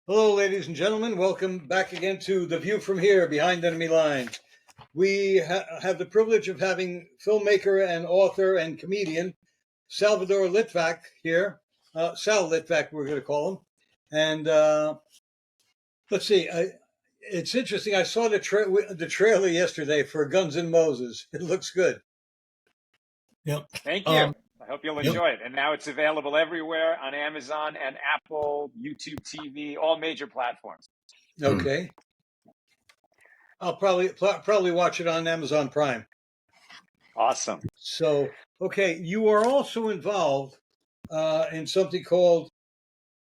Hello, ladies and gentlemen. Welcome back again to The View from Here, Behind Enemy Lines. We have the privilege of having filmmaker and author and comedian Salvador Litvak here. Sal Litvak, we're going to call him. And let's see. It's interesting. I saw the trailer yesterday for Guns N' Moses. It looks good. Yep. Thank you. I hope you'll enjoy it. And now it's available everywhere on Amazon and Apple, YouTube TV, all major platforms. Okay. I'll probably watch it on Amazon Prime. Awesome. So, okay, you are also involved in something called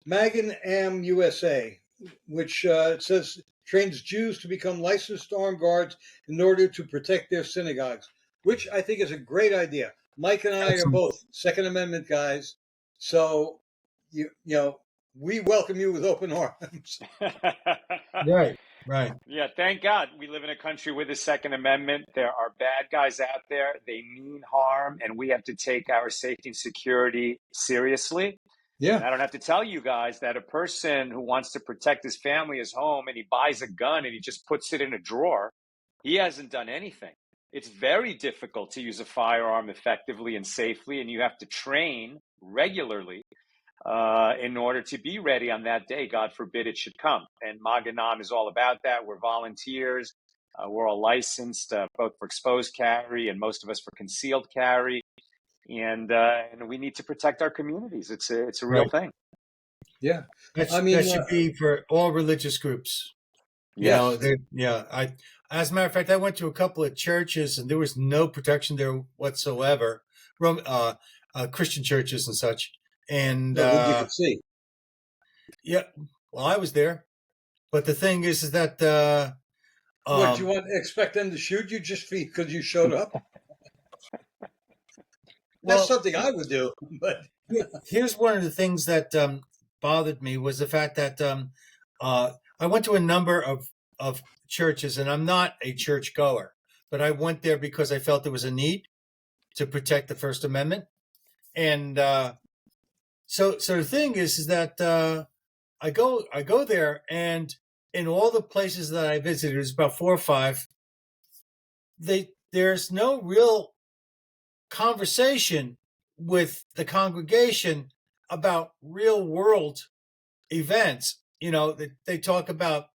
Magen Am USA, which it says trains Jews to become licensed armed guards in order to protect their synagogues, which I think is a great idea. Mike and I are both Second Amendment guys, so you know we welcome you with open arms. Right. Yeah, thank God we live in a country with a Second Amendment. There are bad guys out there. They mean harm, and we have to take our safety and security seriously. Yeah. And I don't have to tell you guys that a person who wants to protect his family, his home, and he buys a gun and he just puts it in a drawer, he hasn't done anything. It's very difficult to use a firearm effectively and safely, and you have to train regularly in order to be ready on that day. God forbid it should come. And Maganam is all about that. We're volunteers. We're all licensed, both for exposed carry and most of us for concealed carry. And we need to protect our communities. It's a real thing. Yeah. That should be for all religious groups. Yes. As a matter of fact, I went to a couple of churches and there was no protection there whatsoever. Christian churches and such. And you could see. Yeah, well, I was there, but the thing is that what do you expect them to shoot you just because you showed up? That's something I would do. But here's one of the things that bothered me was the fact that I went to a number of churches, and I'm not a church goer, but I went there because I felt there was a need to protect the First Amendment, and so the thing is that I go there, and in all the places that I visited, there's about 4 or 5. There's no real conversation with the congregation about real world events. You know, they talk about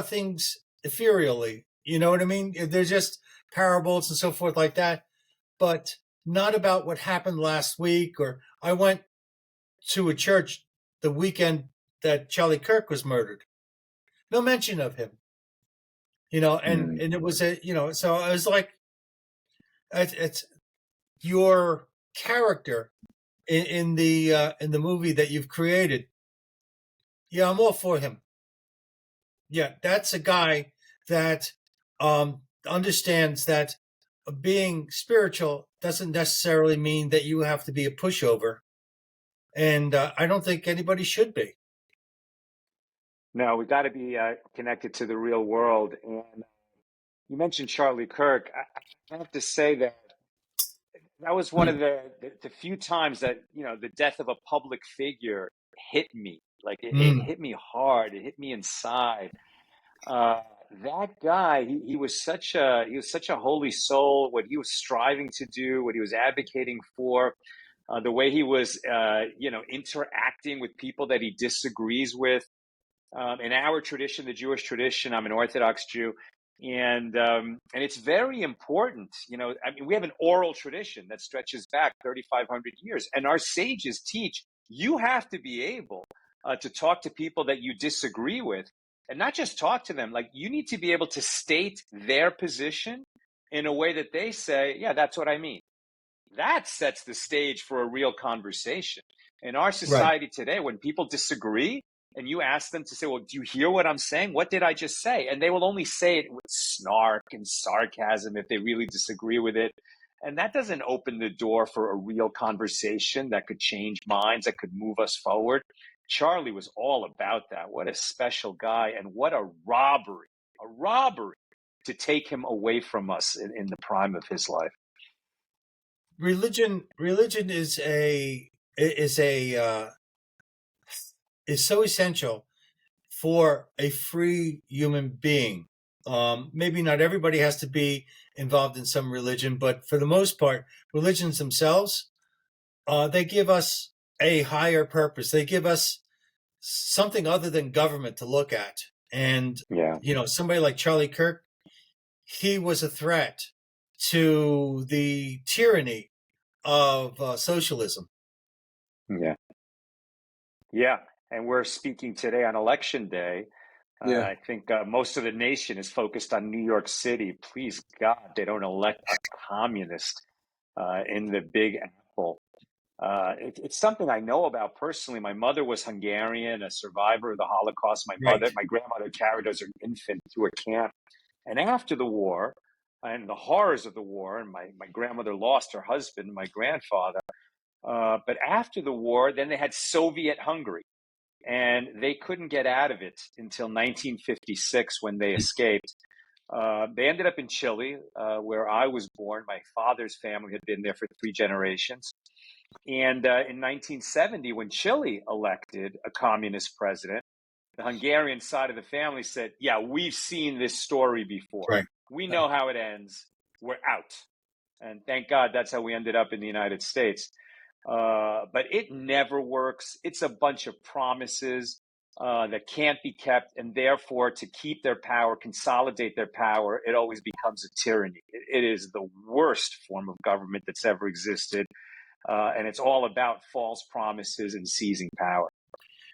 things ethereally. You know what I mean? They're just parables and so forth like that, but not about what happened last week. Or I went to a church the weekend that Charlie Kirk was murdered. No mention of him. You know, and it was so I was like, it's your character in the movie that you've created. Yeah, I'm all for him. Yeah, that's a guy that understands that being spiritual doesn't necessarily mean that you have to be a pushover. And I don't think anybody should be. No, we've got to be connected to the real world. And you mentioned Charlie Kirk. I have to say that was one of the few times that, the death of a public figure hit me. Like it hit me hard. It hit me inside. That guy, he was such a holy soul. What he was striving to do, what he was advocating for, the way he was, interacting with people that he disagrees with. In our tradition, the Jewish tradition, I'm an Orthodox Jew, and it's very important. We have an oral tradition that stretches back 3,500 years, and our sages teach you have to be able to talk to people that you disagree with, and not just talk to them. Like, you need to be able to state their position in a way that they say, yeah, that's what I mean. That sets the stage for a real conversation. In our society today, when people disagree, and you ask them to say, well, do you hear what I'm saying? What did I just say? And they will only say it with snark and sarcasm if they really disagree with it. And that doesn't open the door for a real conversation that could change minds, that could move us forward. Charlie was all about that. What a special guy, and what a robbery to take him away from us in the prime of his life. Religion is so essential for a free human being. Maybe not everybody has to be involved in some religion, but for the most part, religions themselves, they give us a higher purpose. They give us something other than government to look at. And, Yeah. Somebody like Charlie Kirk, he was a threat to the tyranny of socialism. Yeah. Yeah. And we're speaking today on election day. Yeah. I think most of the nation is focused on New York City. Please God, they don't elect a communist in the Big Apple. It's something I know about personally. My mother was Hungarian, a survivor of the Holocaust. Right. My grandmother carried us as an infant to a camp. And after the war, and the horrors of the war, and my grandmother lost her husband, my grandfather. But after the war, then they had Soviet Hungary. And they couldn't get out of it until 1956 when they escaped. They ended up in Chile, where I was born. My father's family had been there for 3 generations. And in 1970, when Chile elected a communist president, the Hungarian side of the family said, yeah, we've seen this story before. Right. We know how it ends. We're out. And thank God that's how we ended up in the United States. But it never works. It's a bunch of promises that can't be kept. And therefore, to keep their power, consolidate their power, it always becomes a tyranny. It is the worst form of government that's ever existed. And it's all about false promises and seizing power.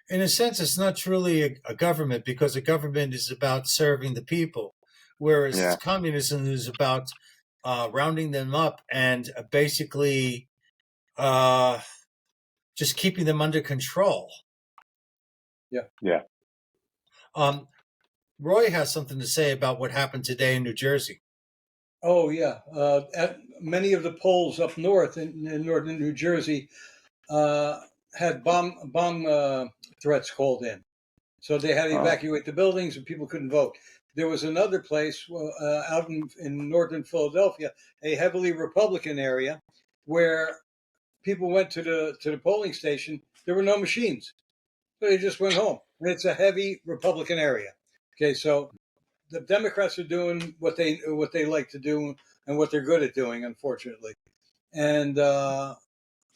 In a sense, it's not truly a government, because a government is about serving the people, whereas communism is about rounding them up and basically just keeping them under control. Yeah. Roy has something to say about what happened today in New Jersey. Oh, yeah. At many of the polls up north in northern New Jersey had bomb threats called in. So they had to evacuate the buildings and people couldn't vote. There was another place out in northern Philadelphia, a heavily Republican area, where people went to the polling station. There were no machines. So they just went home. And it's a heavy Republican area. Okay, so the Democrats are doing what they like to do and what they're good at doing, unfortunately. And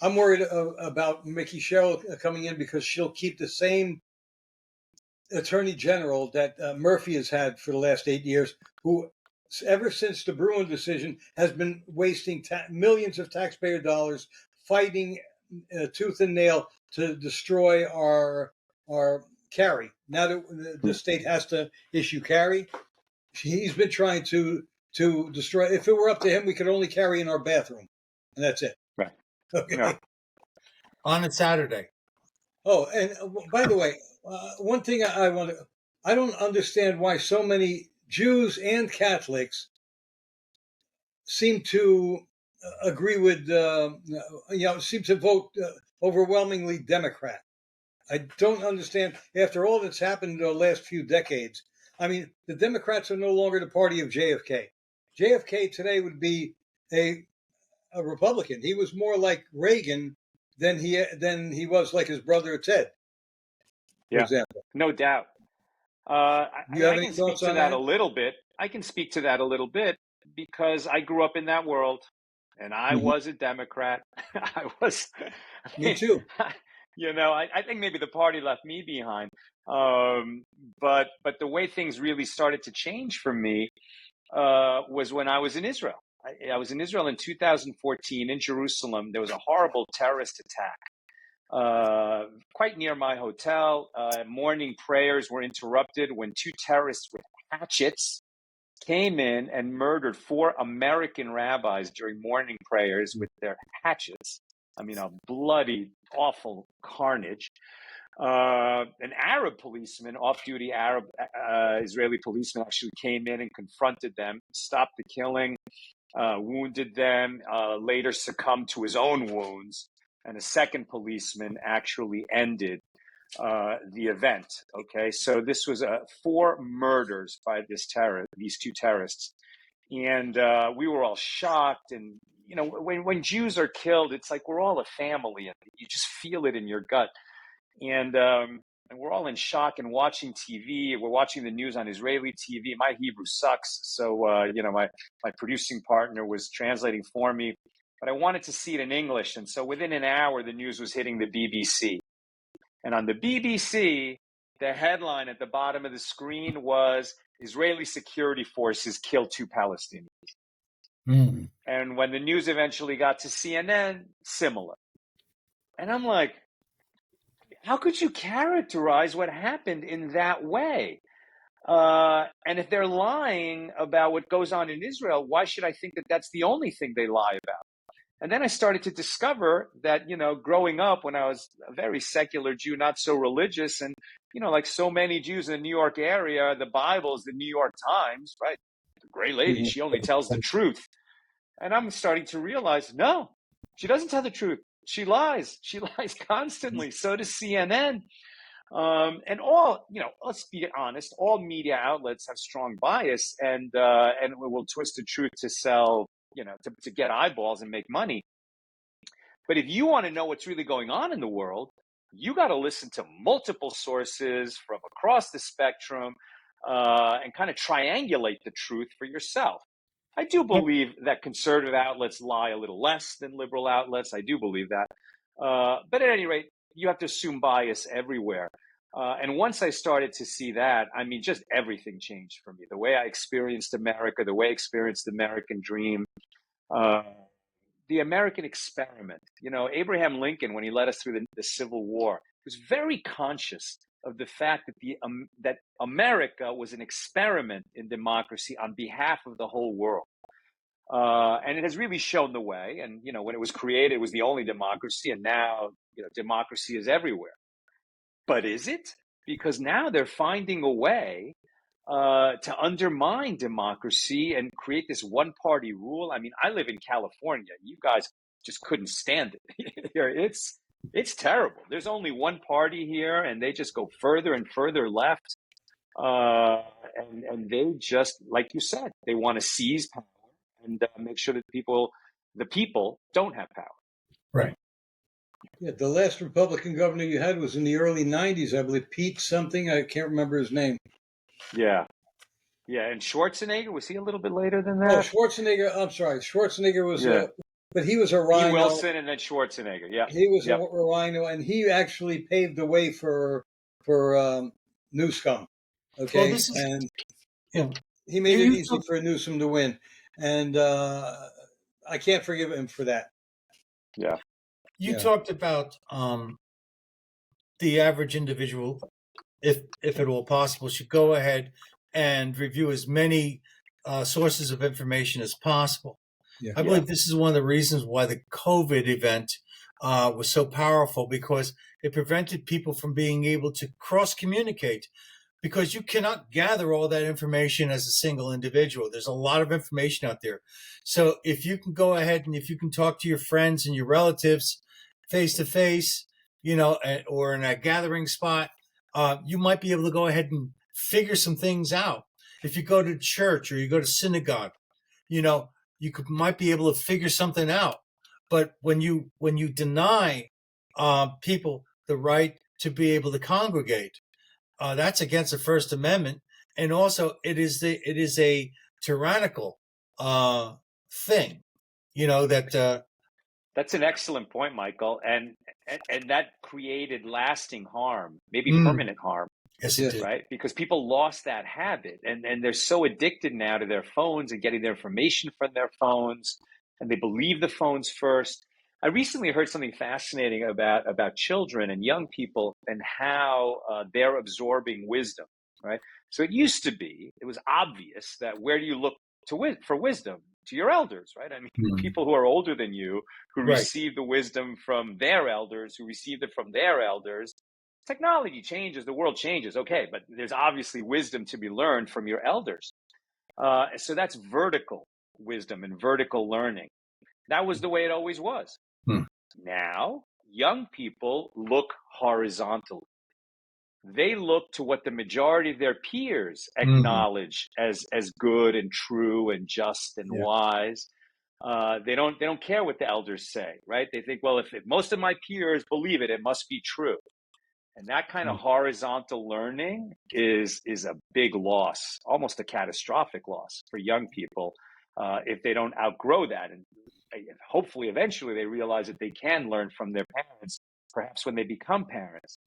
I'm worried about Mickey Sherrill coming in, because she'll keep the same attorney general that Murphy has had for the last 8 years, who ever since the Bruin decision has been wasting millions of taxpayer dollars fighting tooth and nail to destroy our carry. Now that the state has to issue carry, he's been trying to destroy. If it were up to him, we could only carry in our bathroom, and that's it. Right. Okay. Yeah. On a Saturday. Oh, and by the way, one thing I don't understand why so many Jews and Catholics seem to agree with, seem to vote overwhelmingly Democrat. I don't understand, after all that's happened in the last few decades. I mean, the Democrats are no longer the party of JFK. JFK today would be a Republican. He was more like Reagan than he was like his brother Ted, for example. No doubt. I You have any can speak thoughts to on that a that? little bit. I can speak to that a little bit because I grew up in that world, and I Mm-hmm. was a Democrat. I was, Me too. I think maybe the party left me behind. But the way things really started to change for me was when I was in Israel. I was in Israel in 2014 in Jerusalem. There was a horrible terrorist attack quite near my hotel. Morning prayers were interrupted when 2 terrorists with hatchets came in and murdered 4 American rabbis during morning prayers with their hatchets. I mean, a bloody, awful carnage. An Arab policeman, off-duty Arab Israeli policeman, actually came in and confronted them, stopped the killing, wounded them, later succumbed to his own wounds. And a second policeman actually ended the event. Okay, so this was 4 murders by these 2 terrorists, and we were all shocked. And when Jews are killed, it's like we're all a family, and you just feel it in your gut. And and we're all in shock and watching TV. We're watching the news on Israeli TV. My Hebrew sucks, so my producing partner was translating for me, but I wanted to see it in English, and so within an hour, the news was hitting the BBC, and on the BBC, the headline at the bottom of the screen was Israeli security forces kill 2 Palestinians. Mm. And when the news eventually got to CNN, similar. And I'm like, how could you characterize what happened in that way? And if they're lying about what goes on in Israel, why should I think that that's the only thing they lie about? And then I started to discover that, growing up when I was a very secular Jew, not so religious, and, like so many Jews in the New York area, the Bible is the New York Times, right? The great lady, she only tells the truth. And I'm starting to realize, no, she doesn't tell the truth. She lies. She lies constantly. So does CNN. And all, let's be honest, all media outlets have strong bias and will twist the truth to sell, to get eyeballs and make money. But if you want to know what's really going on in the world, you got to listen to multiple sources from across the spectrum and kind of triangulate the truth for yourself. I do believe that conservative outlets lie a little less than liberal outlets. I do believe that. But at any rate, you have to assume bias everywhere. And once I started to see that, just everything changed for me. The way I experienced America, the way I experienced the American dream, the American experiment. Abraham Lincoln, when he led us through the Civil War, was very conscious of the fact that that America was an experiment in democracy on behalf of the whole world. And it has really shown the way. And, when it was created, it was the only democracy. And now, democracy is everywhere. But is it? Because now they're finding a way to undermine democracy and create this one-party rule. I live in California. You guys just couldn't stand it. It's terrible. There's only one party here, and they just go further and further left. And they just, like you said, they want to seize power and make sure that the people don't have power. Right. Yeah, the last Republican governor you had was in the early 90s, I believe. Pete something. I can't remember his name. Yeah. Yeah, and Schwarzenegger, was he a little bit later than that? Oh, Schwarzenegger. I'm sorry. Schwarzenegger was, but he was a rhino. Wilson and then Schwarzenegger, yeah. He was a rhino, and he actually paved the way for Newsom. Okay, Well, this is, and he made it easy for Newsom to win. And I can't forgive him for that. Yeah. You talked about the average individual, if at all possible, should go ahead and review as many sources of information as possible. Yeah. I believe this is one of the reasons why the COVID event was so powerful, because it prevented people from being able to cross-communicate, because you cannot gather all that information as a single individual. There's a lot of information out there. So if you can go ahead and if you can talk to your friends and your relatives face to face, or in a gathering spot, you might be able to go ahead and figure some things out. If you go to church or you go to synagogue, you might be able to figure something out. But when you deny people the right to be able to congregate, that's against the First Amendment, and also it is a tyrannical thing. That's an excellent point, Michael, and that created lasting harm, maybe permanent harm. Yes, it did. Right? Because people lost that habit, and they're so addicted now to their phones and getting their information from their phones, and they believe the phones first. I recently heard something fascinating about children and young people and how they're absorbing wisdom, right? So it used to be, it was obvious that where do you look for wisdom? To your elders, right? People who are older than you, who receive the wisdom from their elders, who received it from their elders. Technology changes, the world changes, okay, but there's obviously wisdom to be learned from your elders. So that's vertical wisdom and vertical learning. That was the way it always was. Now, young people look horizontally. They look to what the majority of their peers acknowledge as good and true and just and wise. They don't care what the elders say, right? They think, well, if most of my peers believe it, it must be true. And that kind of horizontal learning is a big loss, almost a catastrophic loss for young people if they don't outgrow that. And hopefully, eventually, they realize that they can learn from their parents, perhaps when they become parents.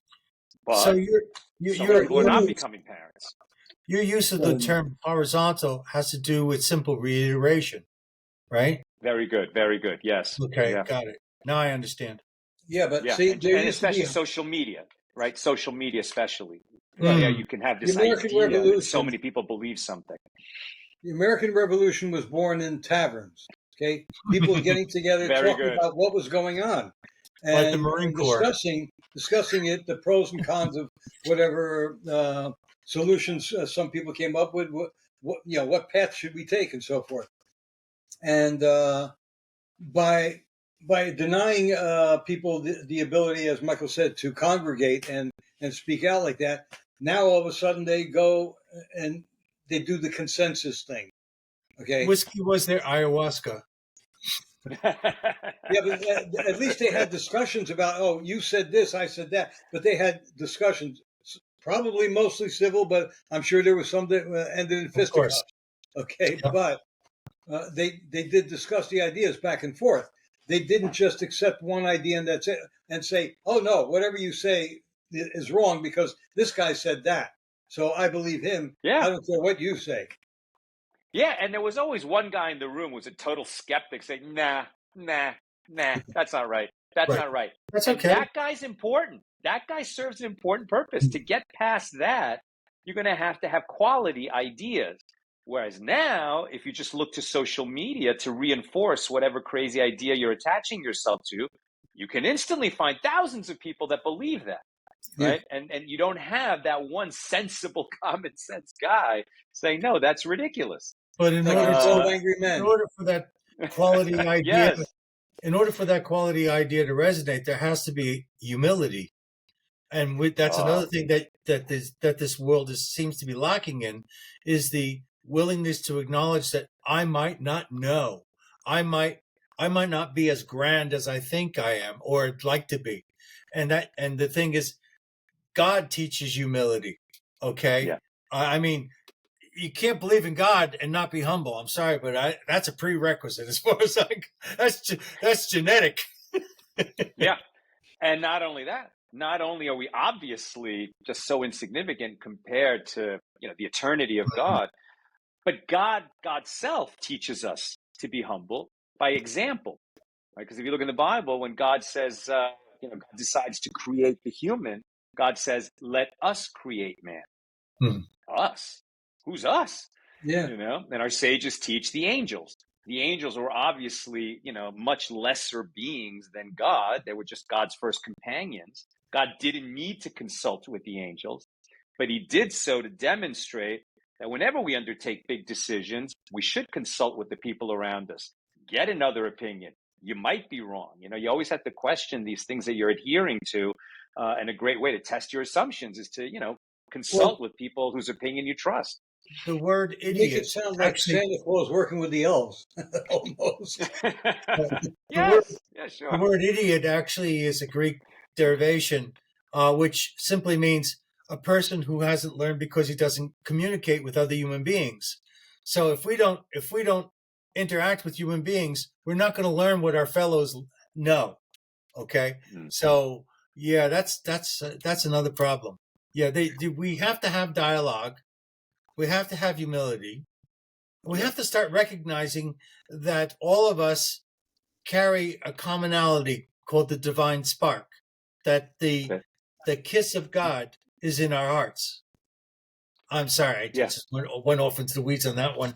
So But some people are not becoming parents. Your use of the term horizontal has to do with simple reiteration, right? Very good. Very good. Yes. Okay, Yeah. got it. Now I understand. Yeah, but Yeah. see, And there used to especially be social media, right? Social media, especially. right. Yeah, you can have The this American idea that so Revolution. many people believe something. The American Revolution was born in taverns. Okay, people getting together, Very talking good. about what was going on, Like the and Marine Corps. discussing it, the pros and cons of whatever solutions some people came up with. What path should we take, and so forth. And by denying people the ability, as Michael said, to congregate and speak out like that, now all of a sudden they go and they do the consensus thing. Okay. Whiskey was their ayahuasca. Yeah, but at least they had discussions about, oh, you said this, I said that. But they had discussions, probably mostly civil, but I'm sure there was some that ended in fisticuffs. Okay, yeah. But they did discuss the ideas back and forth. They didn't just accept one idea and that's it, and say, oh, no, whatever you say is wrong because this guy said that. So I believe him. Yeah. I don't care what you say. Yeah, and there was always one guy in the room who was a total skeptic saying, nah, that's not right. That's not right. That's and okay. That guy's important. That guy serves an important purpose. To get past that, you're going to have quality ideas. Whereas now, if you just look to social media to reinforce whatever crazy idea you're attaching yourself to, you can instantly find thousands of people that believe that. Right. Yeah. And you don't have that one sensible, common sense guy saying, no, that's ridiculous. But in order for that quality idea, yes. in order for that quality idea to resonate, there has to be humility. And that's another thing that this world seems to be lacking in, is the willingness to acknowledge that I might not know. I might not be as grand as I think I am or I'd like to be. And the thing is, God teaches humility. Okay. Yeah. I mean, you can't believe in God and not be humble. I'm sorry, but that's a prerequisite as far as that's genetic. Yeah. And not only that, not only are we obviously just so insignificant compared to, the eternity of God, but God's self teaches us to be humble by example, right? Because if you look in the Bible, when God says, God decides to create the human, God says, let us create man. Us? Who's us? Yeah. And our sages teach the angels. The angels were obviously, much lesser beings than God. They were just God's first companions. God didn't need to consult with the angels, but he did so to demonstrate that whenever we undertake big decisions, we should consult with the people around us. Get another opinion. You might be wrong. You always have to question these things that you're adhering to. And a great way to test your assumptions is to, consult with people whose opinion you trust. The word idiot make it sound like Santa Claus working with the elves, almost. Yes, sure. The word idiot actually is a Greek derivation, which simply means a person who hasn't learned because he doesn't communicate with other human beings. So if we don't interact with human beings, we're not going to learn what our fellows know. Okay, so yeah, that's another problem. Yeah, we have to have dialogue. We have to have humility. We have to start recognizing that all of us carry a commonality called the divine spark, that the kiss of God is in our hearts. I'm sorry, I just went off into the weeds on that one.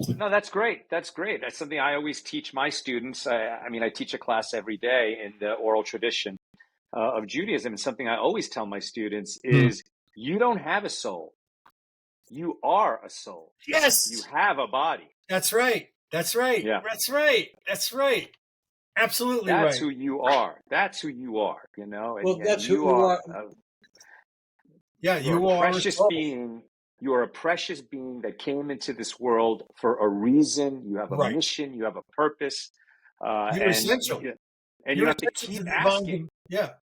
No, that's great. That's great. That's something I always teach my students. I teach a class every day in the oral tradition of Judaism. And something I always tell my students is, you don't have a soul. You are a soul. Yes. You have a body. That's right. Yeah. That's right. Absolutely right. That's who you are. That's who you are, Well, that's who you are. You are a precious being. You are a precious being that came into this world for a reason. You have a mission. You have a purpose. You're essential. And you have to keep asking.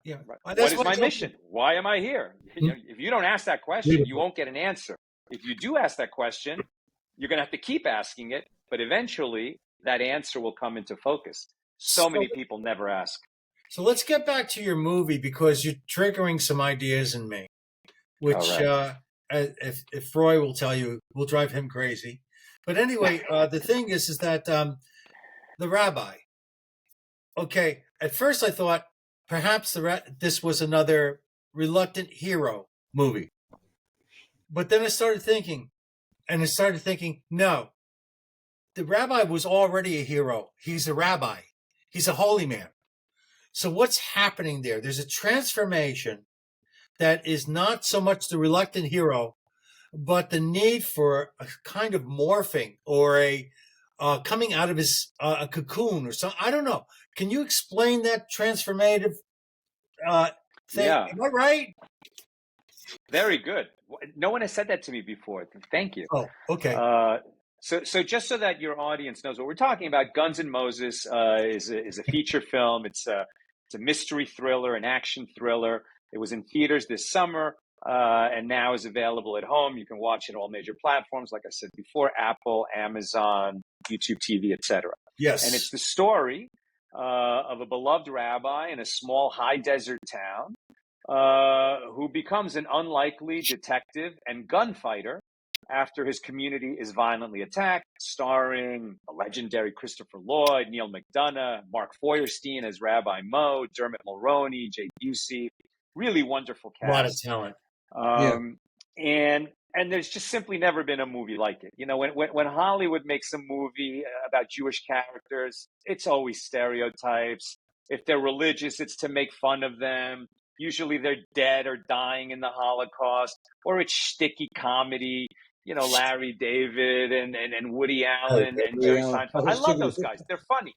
Yeah. Right. What That's is why I my tell mission? Why am I here? people. If you don't ask that question, you won't get an answer. If you do ask that question, you're going to have to keep asking it, but eventually that answer will come into focus. So many people never ask. So let's get back to your movie, because you're triggering some ideas in me, which, if Roy will tell you, will drive him crazy. But anyway, the thing is that the rabbi. Okay, at first I thought perhaps this was another reluctant hero movie, but then I started thinking, no, the rabbi was already a hero. He's a rabbi. He's a holy man. So what's happening there? There's a transformation that is not so much the reluctant hero, but the need for a kind of morphing, or a coming out of his a cocoon or something. I don't know. Can you explain that transformative thing? Yeah, Am I right? very good. No one has said that to me before. Thank you. Oh, okay. So just so that your audience knows what we're talking about, Guns N' Moses is a feature film. It's a mystery thriller, an action thriller. It was in theaters this summer, and now is available at home. You can watch it on all major platforms, like I said before: Apple, Amazon, YouTube TV, etc. Yes. And it's the story of a beloved rabbi in a small high desert town who becomes an unlikely detective and gunfighter after his community is violently attacked, starring the legendary Christopher Lloyd, Neil McDonough, Mark Feuerstein as Rabbi Mo, Dermot Mulroney, Jay Busey. Really wonderful cast. A lot of talent. And there's just simply never been a movie like it. You know, when Hollywood makes a movie about Jewish characters, it's always stereotypes. If they're religious, it's to make fun of them. Usually they're dead or dying in the Holocaust, or it's shticky comedy. You know, Larry David and Woody Allen and Jerry Seinfeld. I love those guys. They're funny.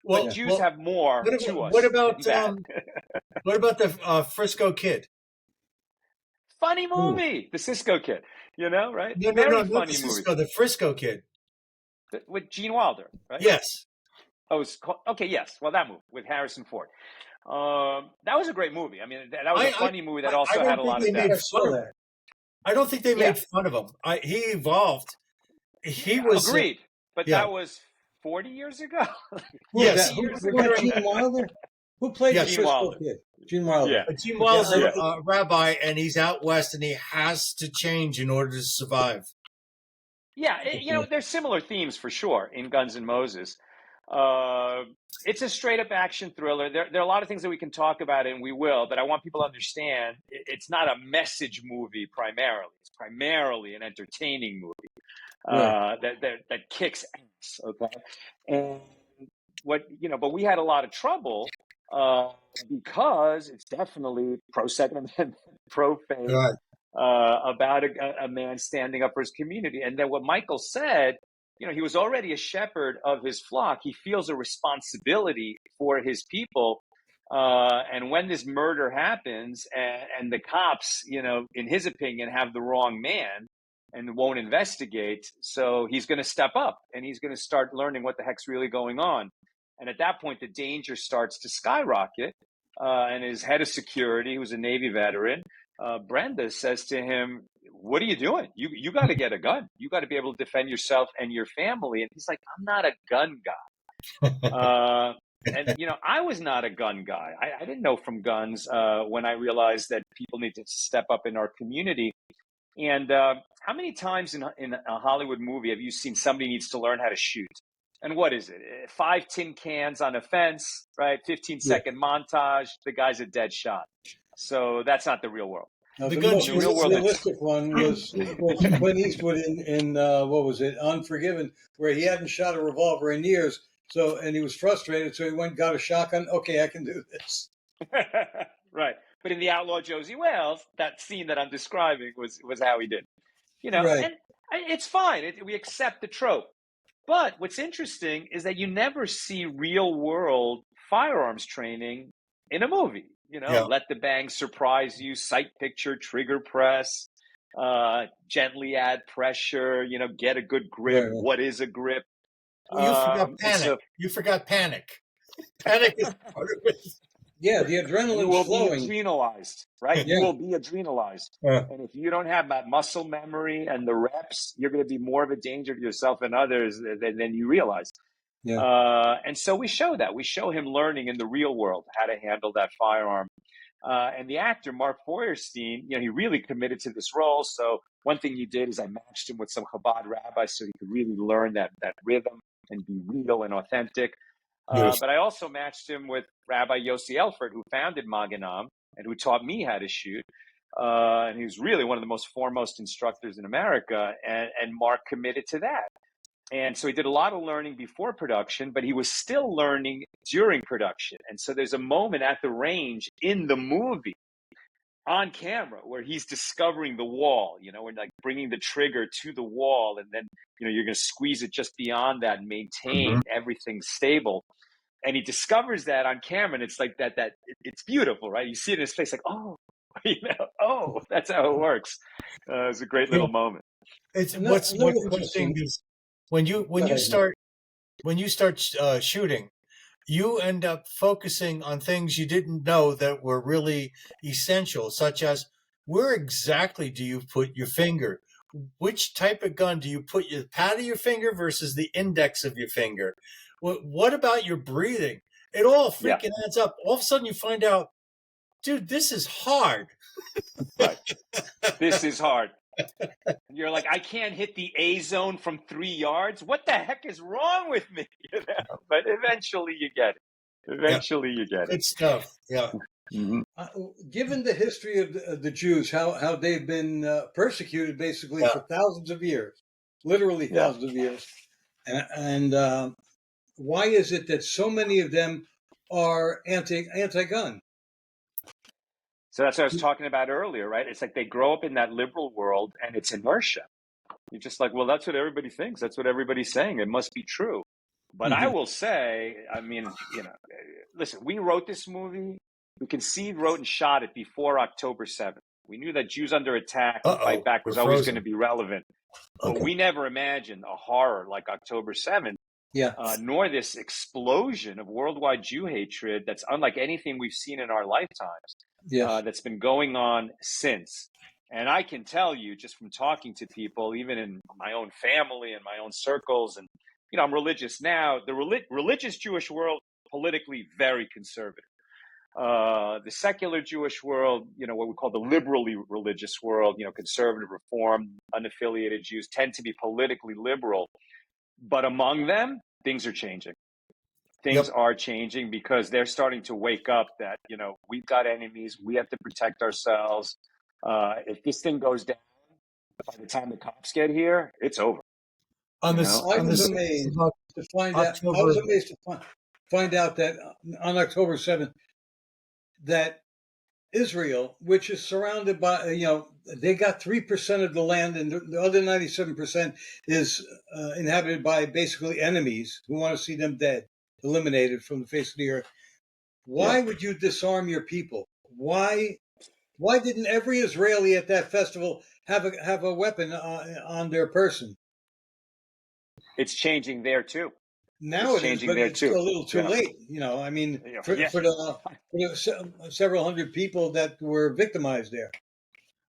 Well, but Jews have more to us what about than that. What about the Frisco Kid? Funny movie, The Cisco Kid. You know, right? No, Very not funny the movie. Cisco, the Frisco Kid. With Gene Wilder, right? Yes. Oh, it's called, okay, yes. Well, that movie with Harrison Ford. That was a great movie. I mean, that was a funny movie that also had a lot of depth. I don't think they made fun of him. He evolved. He was agreed, but that was 40 years ago. Yes. Gene Wilder? Who played the Frisco Kid? Gene Wilder. Gene Wilder's a rabbi, and he's out west, and he has to change in order to survive. Yeah, you know, there's similar themes for sure in Guns N' Moses. It's a straight up action thriller. There are a lot of things that we can talk about, and we will, but I want people to understand it's not a message movie primarily. It's primarily an entertaining movie that kicks ass. Okay. And but we had a lot of trouble because it's definitely pro Second Amendment, pro faith, about a man standing up for his community. And then what Michael said, he was already a shepherd of his flock. He feels a responsibility for his people. And when this murder happens and the cops, in his opinion, have the wrong man and won't investigate, so he's going to step up and he's going to start learning what the heck's really going on. And at that point, the danger starts to skyrocket. And his head of security, who's a Navy veteran, Brenda, says to him, "What are you doing? You got to get a gun. You got to be able to defend yourself and your family." And he's like, "I'm not a gun guy." And, I was not a gun guy. I didn't know from guns when I realized that people need to step up in our community. And how many times in a Hollywood movie have you seen somebody needs to learn how to shoot? And what is it? 5 tin cans on a fence, right? 15-second montage. The guy's a dead shot. So that's not the real world. Now, the most realistic one was Clint Eastwood in what was it, Unforgiven, where he hadn't shot a revolver in years. So, and he was frustrated, so he went and got a shotgun. Okay, I can do this. Right. But in The Outlaw Josie Wales, that scene that I'm describing was how he did. And it's fine. We accept the trope. But what's interesting is that you never see real world firearms training in a movie. Let the bang surprise you, sight picture, trigger press, gently add pressure, get a good grip. What is a grip? Well, you forgot panic. You forgot panic. Panic is part of it. Yeah, the You adrenaline's will be flowing. adrenalized, right? You Yeah, will be adrenalized. Yeah. And if you don't have that muscle memory and the reps, you're going to be more of a danger to yourself and others than you realize. yeah, And so we show that. We show him learning in the real world how to handle that firearm. And the actor, Mark Feuerstein, he really committed to this role. So one thing you did is I matched him with some Chabad rabbis so he could really learn that rhythm and be real and authentic. Beautiful. But I also matched him with Rabbi Yossi Elfert, who founded Maganam and who taught me how to shoot. And he was really one of the most foremost instructors in America. And Mark committed to that. And so he did a lot of learning before production, but he was still learning during production. And so there's a moment at the range in the movie on camera where he's discovering the wall, and like bringing the trigger to the wall. And then, you're going to squeeze it just beyond that and maintain everything stable. And he discovers that on camera. And it's like it's beautiful, right? You see it in his face like, oh, that's how it works. It's a great little moment. It's Another what's interesting. interesting is when you start shooting, you end up focusing on things you didn't know that were really essential, such as where exactly do you put your finger? Which type of gun do you put your pad of your finger versus the index of your finger? What about your breathing? It all Yeah, freaking adds up. All of a sudden you find out, dude, this is hard. right. This is hard. You're like, I can't hit the A zone from 3 yards. What the heck is wrong with me? But eventually you get it. Eventually you get it. Good stuff. Yeah. Mm-hmm. Given the history of the Jews, how they've been persecuted basically Yeah. for thousands of years, literally Yeah. thousands of years, and why is it that so many of them are anti-gun? So that's what I was talking about earlier, right? It's like they grow up in that liberal world and it's inertia. You're just like, well, that's what everybody thinks. That's what everybody's saying. It must be true. But I will say, I mean, listen, we wrote this movie. We conceived, wrote, and shot it before October 7th. We knew that Jews under attack and fight back We're was always going to frozen. be relevant. But Okay. we never imagined a horror like October 7th, Yeah, nor this explosion of worldwide Jew hatred that's unlike anything we've seen in our lifetimes, yes, that's been going on since. And I can tell you just from talking to people, even in my own family and my own circles, and I'm religious now. The religious Jewish world, politically very conservative. The secular Jewish world, what we call the liberally religious world, conservative, reform, unaffiliated Jews tend to be politically liberal. But among them, things are changing. Things Yep. are changing because they're starting to wake up that, we've got enemies. We have to protect ourselves. If this thing goes down, by the time the cops get here, it's over. On You this, know, I on the was 6th amazed of to find out. I October. was amazed to find out that on October 7th, that Israel, which is surrounded by, they got 3% of the land, and the other 97% is inhabited by basically enemies who want to see them dead, eliminated from the face of the earth. Why yeah. would you disarm your people? Why didn't every Israeli at that festival have a weapon on their person? It's changing there too. Now It's it is, changing but there it's too. a little too Yeah. late. I mean, for Yeah. the several hundred people that were victimized there.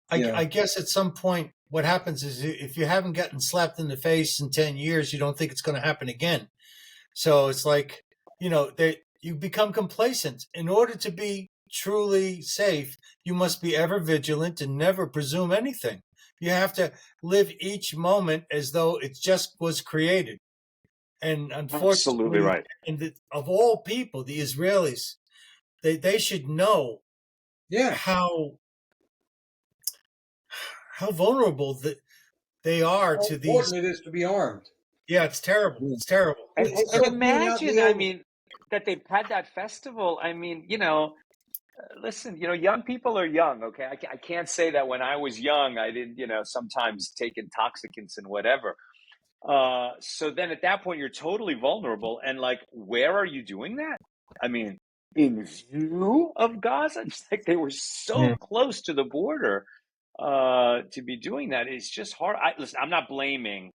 I guess at some point, what happens is if you haven't gotten slapped in the face in 10 years, you don't think it's going to happen again. So it's like, you become complacent. In order to be truly safe, you must be ever vigilant and never presume anything. You have to live each moment as though it just was created. And Absolutely unfortunately, right. of all people, the Israelis, they should know Yeah, how vulnerable that they are how to these. important it is to be armed. Yeah, it's terrible. Yeah. It's terrible. And, It's and like being out in imagine, the I open. mean, that they've had that festival. I mean, listen, young people are young, okay? I can't say that when I was young, I didn't, sometimes take intoxicants and whatever. So then at that point, you're totally vulnerable. And like, where are you doing that? I mean, in view of Gaza, it's like they were so close to the border to be doing that. It's just hard. Listen, I'm not blaming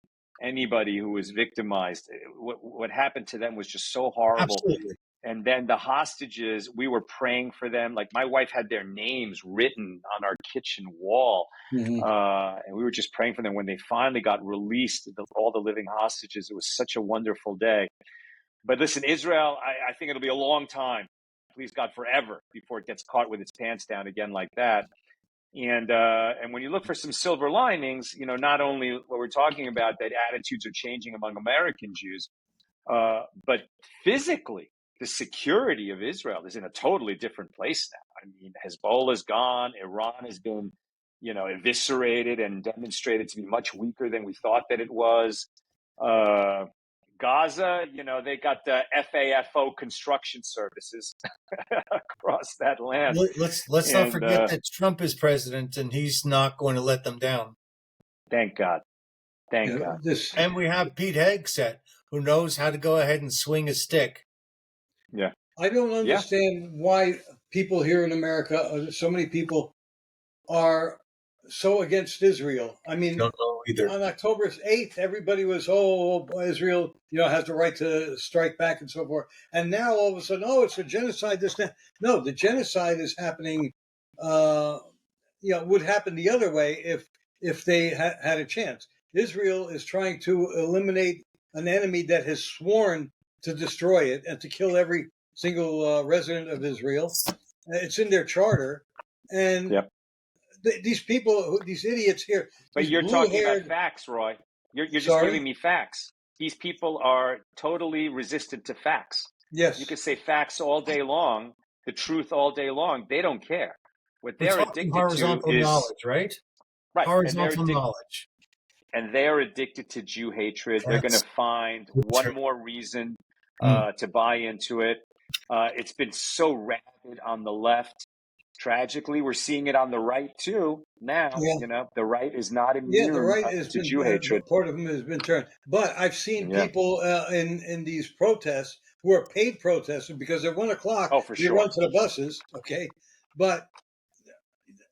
anybody who was victimized. What happened to them was just so horrible. Absolutely. And then the hostages, we were praying for them. Like my wife had their names written on our kitchen wall. Mhm. And we were just praying for them. When they finally got released, all the living hostages, it was such a wonderful day. But listen, Israel, I think it'll be a long time, please God, forever, before it gets caught with its pants down again like that. And when you look for some silver linings, not only what we're talking about, that attitudes are changing among American Jews, but physically, the security of Israel is in a totally different place now. I mean, Hezbollah's gone. Iran has been, eviscerated and demonstrated to be much weaker than we thought that it was. Gaza, they got the FAFO construction services across that land. Let's not forget that Trump is president and he's not going to let them down. Thank God. Thank God. And we have Pete Hegseth, who knows how to go ahead and swing a stick. Yeah. I don't understand why people here in America, so many people, are so against Israel. I mean, Don't know either. On October 8th, everybody was, Israel, has the right to strike back and so forth. And now all of a sudden, it's a genocide. No, the genocide is happening. Would happen the other way if they had a chance. Israel is trying to eliminate an enemy that has sworn to destroy it and to kill every single resident of Israel. It's in their charter, and these people, these idiots here. But you're talking about facts, Roy. You're just giving me facts. These people are totally resistant to facts. Yes, you could say facts all day long, the truth all day long. They don't care. What they're addicted horizontal to is knowledge, right? Right, horizontal knowledge. And they're addicted to Jew hatred. They're going to find one more reason to buy into it. It's been so rabid on the left. Tragically, we're seeing it on the right too. Now, the right is not immune the right has to been, Jew hatred. Part of them has been turned. But I've seen people in these protests who are paid protesters because at 1 o'clock you run to the buses. Okay, but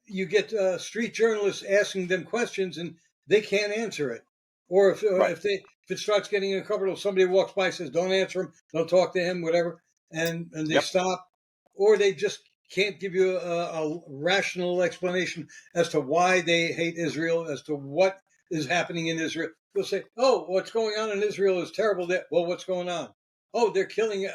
you get street journalists asking them questions and they can't answer it. Or if it starts getting uncomfortable, somebody walks by and says, "Don't answer him, don't talk to him," whatever, and they stop, or they just can't give you a rational explanation as to why they hate Israel, as to what is happening in Israel. They'll say, "Oh, what's going on in Israel is terrible." Well, what's going on? Oh, they're killing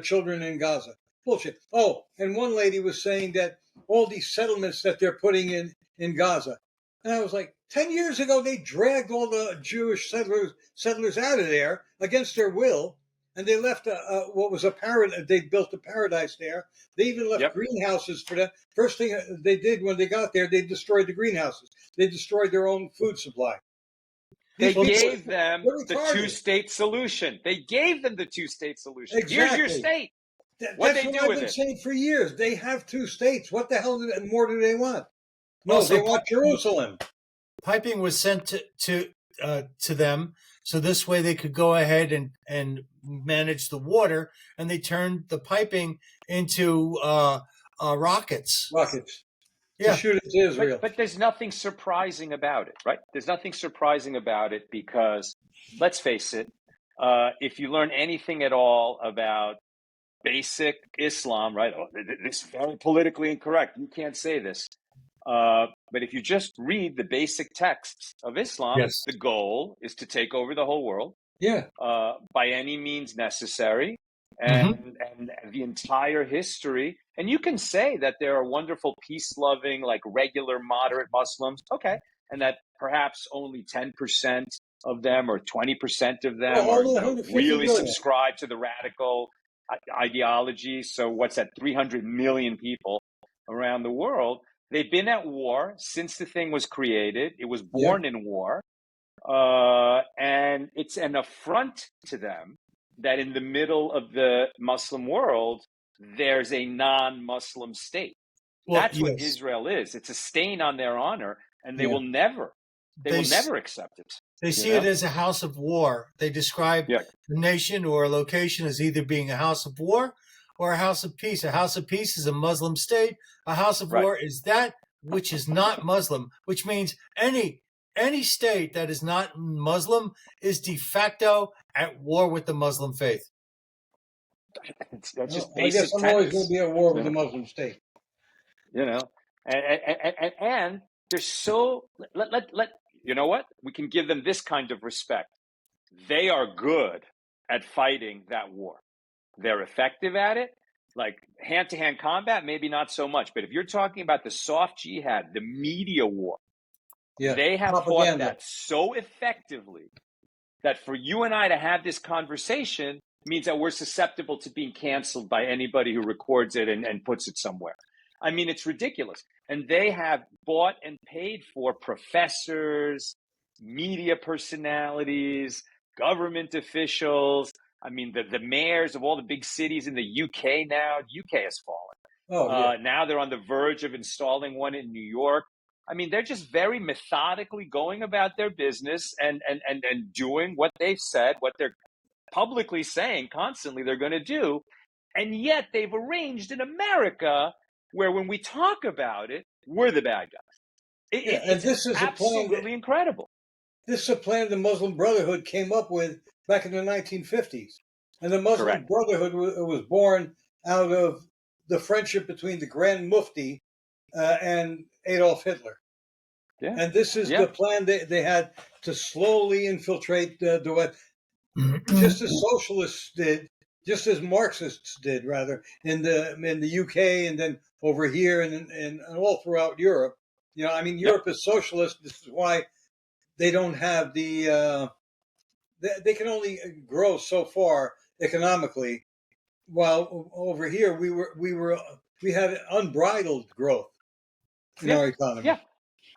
children in Gaza. Bullshit. Oh, and one lady was saying that all these settlements that they're putting in Gaza, and I was like, 10 years ago they dragged all the Jewish settlers out of there against their will. And they left what was a paradise. They built a paradise there. They even left greenhouses for that. First thing they did when they got there, they destroyed the greenhouses. They destroyed their own food supply. They gave them the two-state solution. They gave them the two-state solution. Exactly. Here's your state. What they do with it? That's what I've been saying for years. They have two states. What the hell more do they want? No, they want Jerusalem. Piping was sent to them, so this way they could go ahead and manage the water, and they turned the piping into rockets. To shoot at Israel. But there's nothing surprising about it, right? There's nothing surprising about it because, let's face it, if you learn anything at all about basic Islam, right? This is very politically incorrect. You can't say this. But if you just read the basic texts of Islam, the goal is to take over the whole world. By any means necessary. And the entire history. And you can say that there are wonderful, peace-loving, like regular, moderate Muslims. Okay. And that perhaps only 10% of them or 20% of them really subscribe to the radical ideology. So what's that? 300 million people around the world. They've been at war since the thing was created. It was born in war. And it's an affront to them that in the middle of the Muslim world, there's a non-Muslim state. That's what Israel is. It's a stain on their honor, and they will never accept it. They see it as a house of war. They describe the nation or a location as either being a house of war or a house of peace. A house of peace is a Muslim state. A house of war is that which is not Muslim, which means any state that is not Muslim is de facto at war with the Muslim faith. That's Well, just I guess basic I'm always going to tenets, be at war you with the know. Muslim state. You know, and they're so let you know what, we can give them this kind of respect. They are good at fighting that war. They're effective at it. Like hand-to-hand combat, maybe not so much. But if you're talking about the soft jihad, the media war, Yeah, they have fought propaganda. that so effectively that for you and I to have this conversation means that we're susceptible to being canceled by anybody who records it and puts it somewhere. I mean, it's ridiculous. And they have bought and paid for professors, media personalities, government officials. I mean, the mayors of all the big cities in the UK now, the UK has fallen. Oh yeah, Now they're on the verge of installing one in New York. I mean, they're just very methodically going about their business and doing what they've said, what they're publicly saying constantly they're going to do. And yet they've arranged in America where when we talk about it, we're the bad guys. yeah. And It's this is a plan. absolutely incredible. This is a plan the Muslim Brotherhood came up with back in the 1950s, and the Muslim Correct. Brotherhood was born out of the friendship between the Grand Mufti and Adolf Hitler. Yeah. And this is Yeah. the plan they had to slowly infiltrate the West, just as socialists did, just as Marxists did, rather, in the UK and then over here and all throughout Europe. You know, I mean, Yep. Europe is socialist. This is why they don't have they can only grow so far economically, while over here we had unbridled growth in Yeah. our economy. Yeah.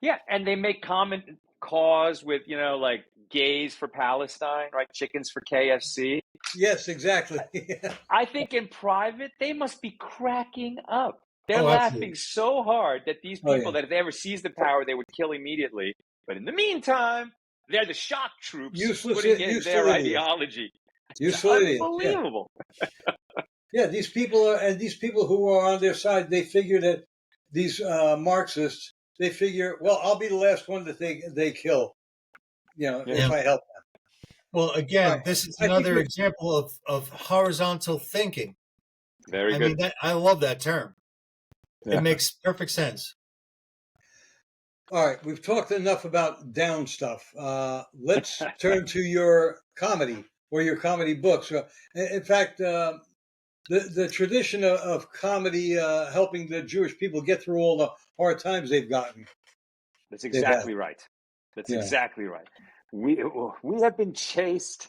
Yeah. And they make common cause with, like gays for Palestine, right? Chickens for KFC. Yes, exactly. I think in private, they must be cracking up. They're Oh, laughing absolutely. so hard that these Oh people yeah, that if they ever seized the power, they would kill immediately. But in the meantime, they're the shock troops putting in their useful idiots, ideology. It's useful idiots. Yeah, unbelievable. yeah. These people who are on their side. They figure that these Marxists. They figure, well, I'll be the last one that they kill. You know, Yeah, if Yeah. I help them. Well, All right. again, this is I think another we. example of horizontal thinking. very I mean, good. I love that term. It Yeah. makes perfect sense. All right, we've talked enough about down stuff. Let's turn to your comedy or your comedy books. In fact, the tradition of comedy helping the Jewish people get through all the hard times they've gotten. That's They've had. exactly right. That's Yeah. exactly right. We have been chased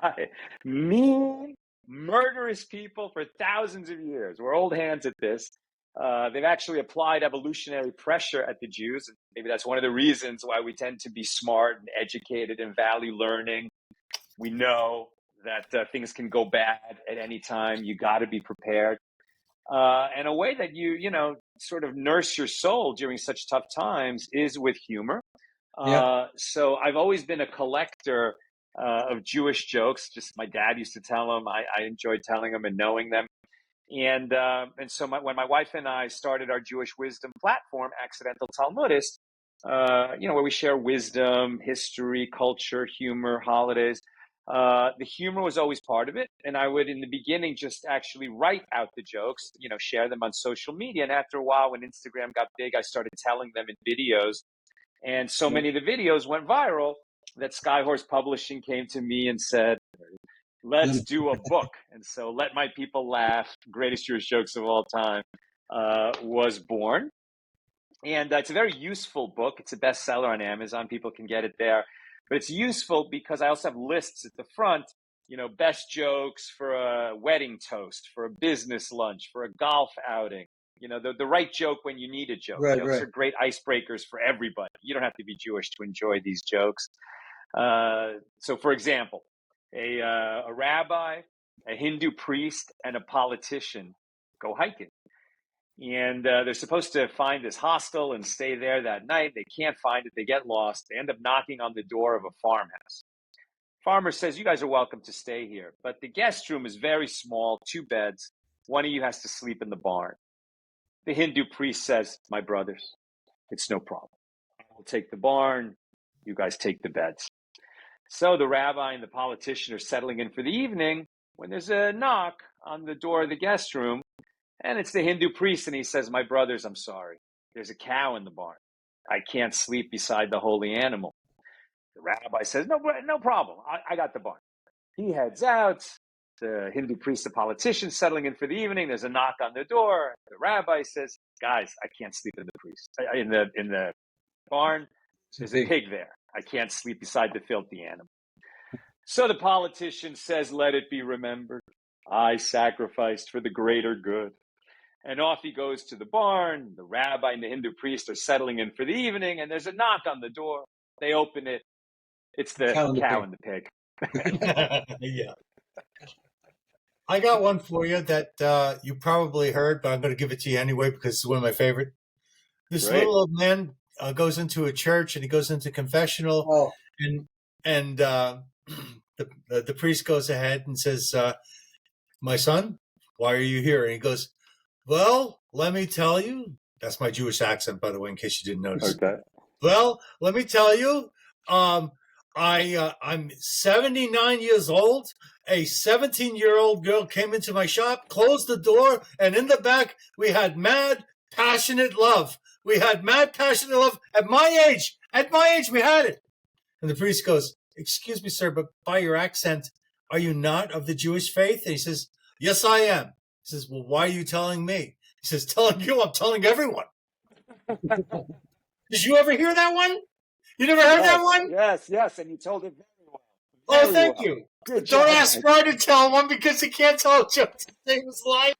by mean, murderous people for thousands of years. We're old hands at this. They've actually applied evolutionary pressure at the Jews. Maybe that's one of the reasons why we tend to be smart and educated and value learning. We know that things can go bad at any time. You got to be prepared. And a way that sort of nurse your soul during such tough times is with humor. Yeah. So I've always been a collector of Jewish jokes. Just my dad used to tell them. I enjoyed telling them and knowing them. And so when my wife and I started our Jewish wisdom platform, Accidental Talmudist, where we share wisdom, history, culture, humor, holidays. The humor was always part of it, and I would, in the beginning, just actually write out the jokes, share them on social media. And after a while, when Instagram got big, I started telling them in videos, and so Yeah. many of the videos went viral that Skyhorse Publishing came to me and said, let's do a book. And so Let My People Laugh, Greatest Jewish Jokes of All Time, was born. And it's a very useful book. It's a bestseller on Amazon. People can get it there. But it's useful because I also have lists at the front, best jokes for a wedding toast, for a business lunch, for a golf outing. The right joke when you need a joke. Right. Jokes Right. are great icebreakers for everybody. You don't have to be Jewish to enjoy these jokes. So, for example, a rabbi, a Hindu priest, and a politician go hiking. And they're supposed to find this hostel and stay there that night. They can't find it. They get lost. They end up knocking on the door of a farmhouse. Farmer says, you guys are welcome to stay here, but the guest room is very small, 2 beds. One of you has to sleep in the barn. The Hindu priest says, my brothers, it's no problem. We'll take the barn. You guys take the beds. So the rabbi and the politician are settling in for the evening, when there's a knock on the door of the guest room, and it's the Hindu priest, and he says, "My brothers, I'm sorry. There's a cow in the barn. I can't sleep beside the holy animal." The rabbi says, no problem. I got the barn. He heads out. The Hindu priest, the politician, settling in for the evening. There's a knock on the door. The rabbi says, "Guys, I can't sleep in the barn. There's a pig there. I can't sleep beside the filthy animal." So the politician says, "Let it be remembered. I sacrificed for the greater good." And off he goes to the barn. The rabbi and the Hindu priest are settling in for the evening, and there's a knock on the door. They open it. It's the cow and the pig. Yeah. I got one for you that you probably heard, but I'm going to give it to you anyway because it's one of my favorite. This little old man goes into a church and he goes into confessional, and the priest goes ahead and says, "My son, why are you here?" And he goes, "Well, let me tell you." That's my Jewish accent, by the way, in case you didn't notice. Okay. "Well, let me tell you, I'm 79 years old. A 17-year-old girl came into my shop, closed the door, and in the back we had mad, passionate love. We had mad, passionate love at my age. At my age, we had it." And the priest goes, "Excuse me, sir, but by your accent, are you not of the Jewish faith?" And he says, "Yes, I am." He says, "Well, why are you telling me?" He says, "Telling you, I'm telling everyone." Did you ever hear that one? You never heard that one? Yes, and you told it very well. Oh, thank you. Good Don't job, ask Roy to tell one because he can't tell jokes. He was lying.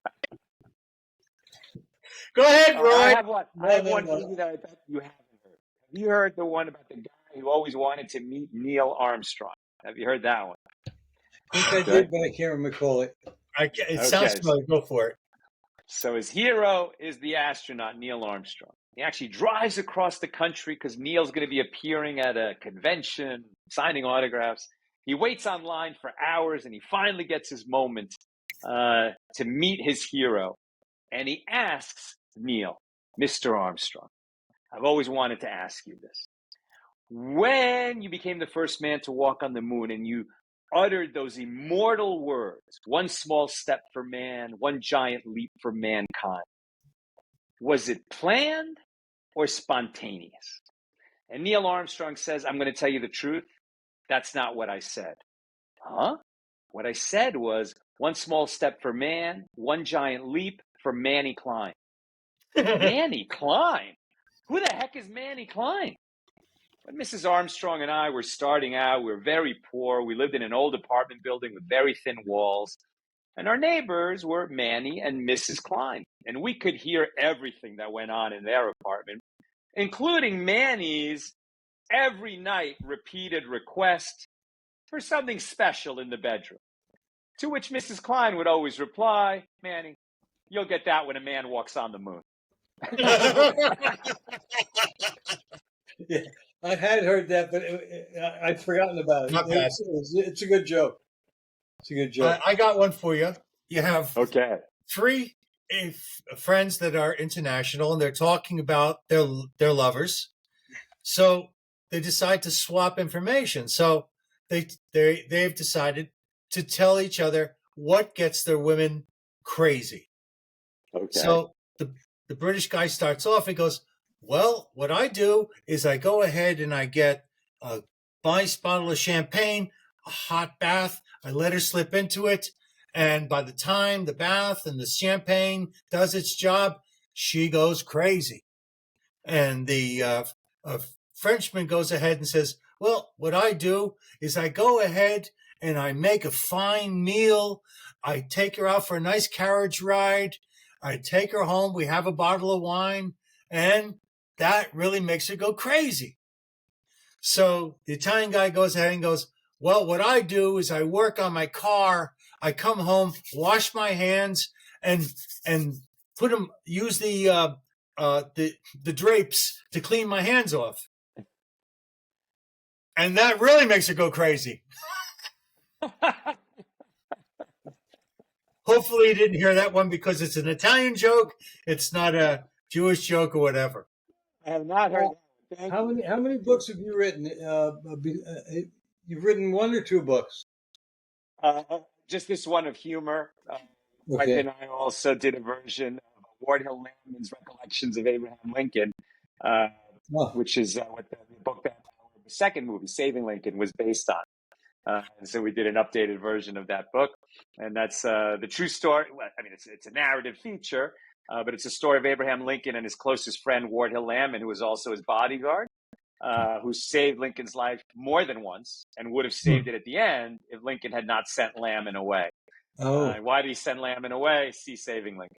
Go ahead, Roy. I have one for you that I bet you haven't heard. Have you heard the one about the guy who always wanted to meet Neil Armstrong? Have you heard that one? I think I did, but I can't recall it. It sounds familiar. Go for it. So his hero is the astronaut Neil Armstrong. He actually drives across the country because Neil's going to be appearing at a convention, signing autographs. He waits online for hours, and he finally gets his moment to meet his hero. And he asks Neil, "Mr. Armstrong, I've always wanted to ask you this. When you became the first man to walk on the moon and you uttered those immortal words, one small step for man, one giant leap for mankind, was it planned or spontaneous?" And Neil Armstrong says, "I'm going to tell you the truth. That's not what I said." "Huh? What I said was one small step for man, one giant leap for Manny Klein." Manny Klein? Who the heck is Manny Klein? When Mrs. Armstrong and I were starting out, we were very poor. We lived in an old apartment building with very thin walls. And our neighbors were Manny and Mrs. Klein. And we could hear everything that went on in their apartment, including Manny's every night repeated request for something special in the bedroom. To which Mrs. Klein would always reply, "Manny, you'll get that when a man walks on the moon." Yeah, I had heard that, but I'd forgotten about it. Not bad. It's a good joke. It's a good joke. I got one for you. You have three friends that are international, and they're talking about their lovers. So they decide to swap information. So they've decided to tell each other what gets their women crazy. Okay. So the British guy starts off. He goes, "Well, what I do is I go ahead and I get a nice bottle of champagne, a hot bath. I let her slip into it. And by the time the bath and the champagne does its job, she goes crazy." And the Frenchman goes ahead and says, "Well, what I do is I go ahead and I make a fine meal. I take her out for a nice carriage ride. I take her home. We have a bottle of wine. And that really makes her go crazy." So the Italian guy goes ahead and goes, "Well, what I do is I work on my car. I come home, wash my hands, and use the drapes to clean my hands off. And that really makes her go crazy." Hopefully you didn't hear that one because it's an Italian joke. It's not a Jewish joke or whatever. I have not heard that. How many books have you written? You've written one or two books? just this one of humor. Wife Okay. and I also did a version of Ward Hill Landman's Recollections of Abraham Lincoln, uh, Oh, which is what the book that the second movie, Saving Lincoln, was based on. And so we did an updated version of that book, and that's the true story. Well, I mean, it's a narrative feature, but it's a story of Abraham Lincoln and his closest friend Ward Hill Landman, who was also his bodyguard, who saved Lincoln's life more than once, and would have saved it at the end if Lincoln had not sent Landman away. oh. Why did he send Landman away? See Saving Lincoln.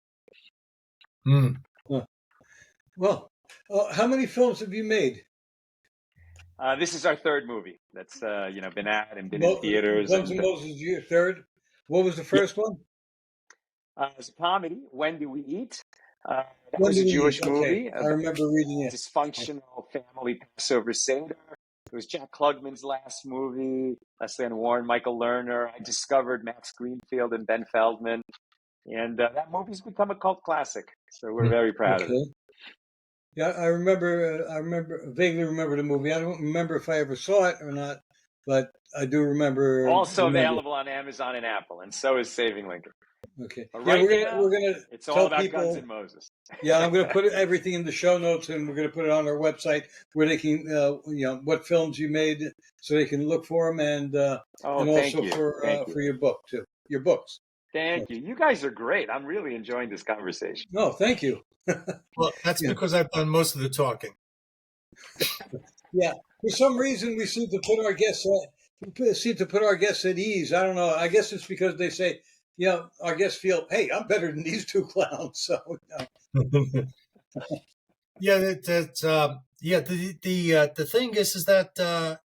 Huh. Well, how many films have you made? This is our third movie that's been out and been in theaters. Guns And N' Moses, your third. What was the first one? it's a comedy. When Do We Eat? That When was Do a We Jewish Eat? Okay, movie I about remember reading it. dysfunctional family Passover Seder. It was Jack Klugman's last movie. Leslie Ann Warren, Michael Lerner. I discovered Max Greenfield and Ben Feldman, and that movie's become a cult classic. So we're very proud of it. Okay. Yeah, I remember. Vaguely remember the movie. I don't remember if I ever saw it or not, but I do remember. Also available on Amazon and Apple, and so is Saving Lincoln. Okay. But Yeah, right we're now, gonna it's all tell about people. Guns and Moses. Yeah, I'm gonna put everything in the show notes, and we're gonna put it on our website where they can, what films you made, so they can look for them, and Thank also you. for your book too. Your books. Thank you. You guys are great. I'm really enjoying this conversation. No, thank you. Well, that's because I've done most of the talking. Yeah, for some reason we seem to put our guests at ease. I don't know. I guess it's because they say, our guests feel, hey, I'm better than these two clowns. So, Yeah, the thing is that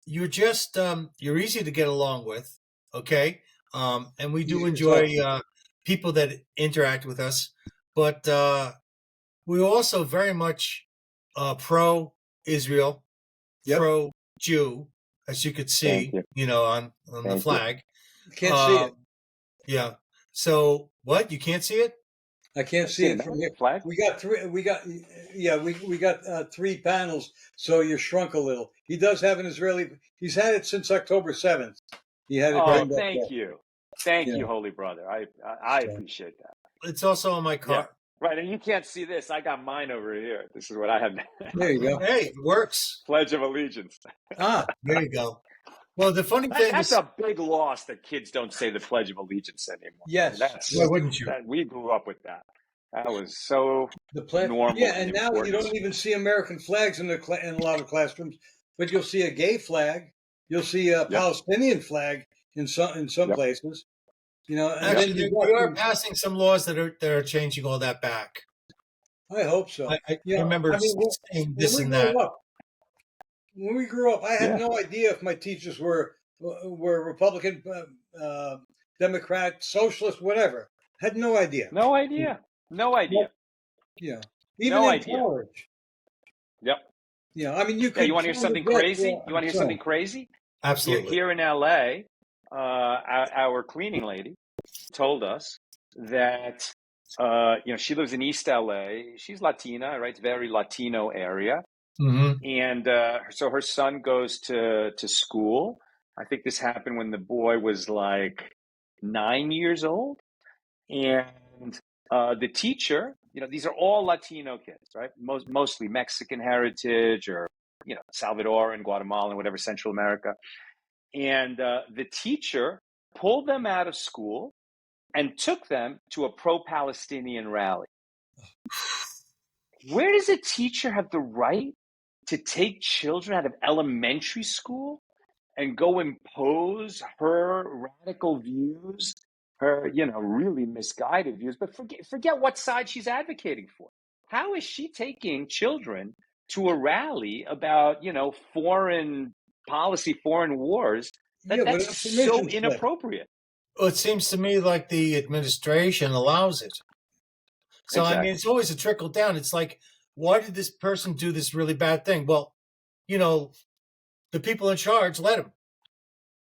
you're just you're easy to get along with, okay, and we do Easy to enjoy talk. people that interact with us, but we're also very much pro-Israel, Yep. pro-Jew, as you could see, on the Thank flag. Can't see it. Yeah. So what? You can't see it? I can't see it from here. Flag? We got three panels, so you're shrunk a little. He does have an Israeli. He's had it since October 7th. He had it during that. Thank you. Thank you, holy brother. I appreciate that. It's also on my car. Yeah. Right, and you can't see this. I got mine over here. This is what I have. There you go. Hey, it works. Pledge of Allegiance. There you go. Well, the funny thing That's is, a big loss that kids don't say the Pledge of Allegiance anymore. Yes. why wouldn't you? We grew up with that. That was so The pledge. normal. Yeah, and now you don't even see American flags in a lot of classrooms, but you'll see a gay flag. You'll see a Palestinian flag in some places. Actually, we are passing some laws that are changing all that back. I hope so. I remember saying this and that. When we grew up, I had no idea if my teachers were Republican, Democrat, Socialist, whatever. Had no idea. No idea. Yeah. Even in college. Yep. Yeah. I mean, you could. You want to hear something crazy? You want to hear something crazy? Absolutely. Here in LA, our cleaning lady told us that she lives in East LA. She's Latina, right? It's a very Latino area. Mm-hmm. And so her son goes to school. I think this happened when the boy was like 9 years old. And the teacher, these are all Latino kids, right? Mostly Mexican heritage or, Salvadoran, Guatemalan, whatever, Central America. And the teacher pulled them out of school and took them to a pro-Palestinian rally. Where does a teacher have the right to take children out of elementary school and go impose her radical views, her, really misguided views, but forget what side she's advocating for? How is she taking children to a rally about, foreign policy, foreign wars? That's so inappropriate. Well, it seems to me like the administration allows it. So, Exactly. I mean, it's always a trickle down. It's like, why did this person do this really bad thing? Well, the people in charge let him.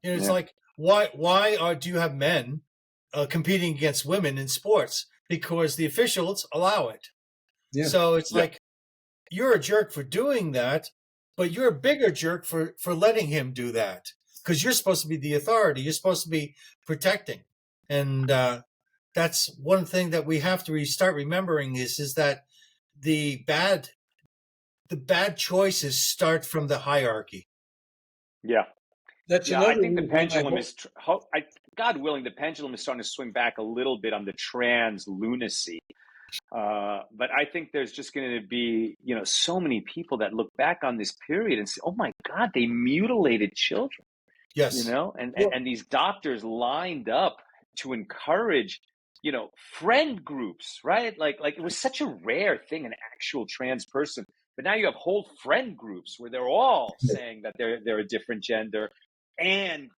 It's like, why do you have men competing against women in sports? Because the officials allow it. Yeah. So it's like, you're a jerk for doing that, but you're a bigger jerk for letting him do that. because you're supposed to be the authority. You're supposed to be protecting. And that's one thing that we have to start remembering is that the bad choices start from the hierarchy. Yeah. That's Yeah, I another think the reason pendulum is, God willing, the pendulum is starting to swing back a little bit on the trans lunacy. But I think there's just going to be, so many people that look back on this period and say, "Oh my God, they mutilated children." Yes. And these doctors lined up to encourage, friend groups, right? Like it was such a rare thing, an actual trans person. But now you have whole friend groups where they're all saying that they're a different gender and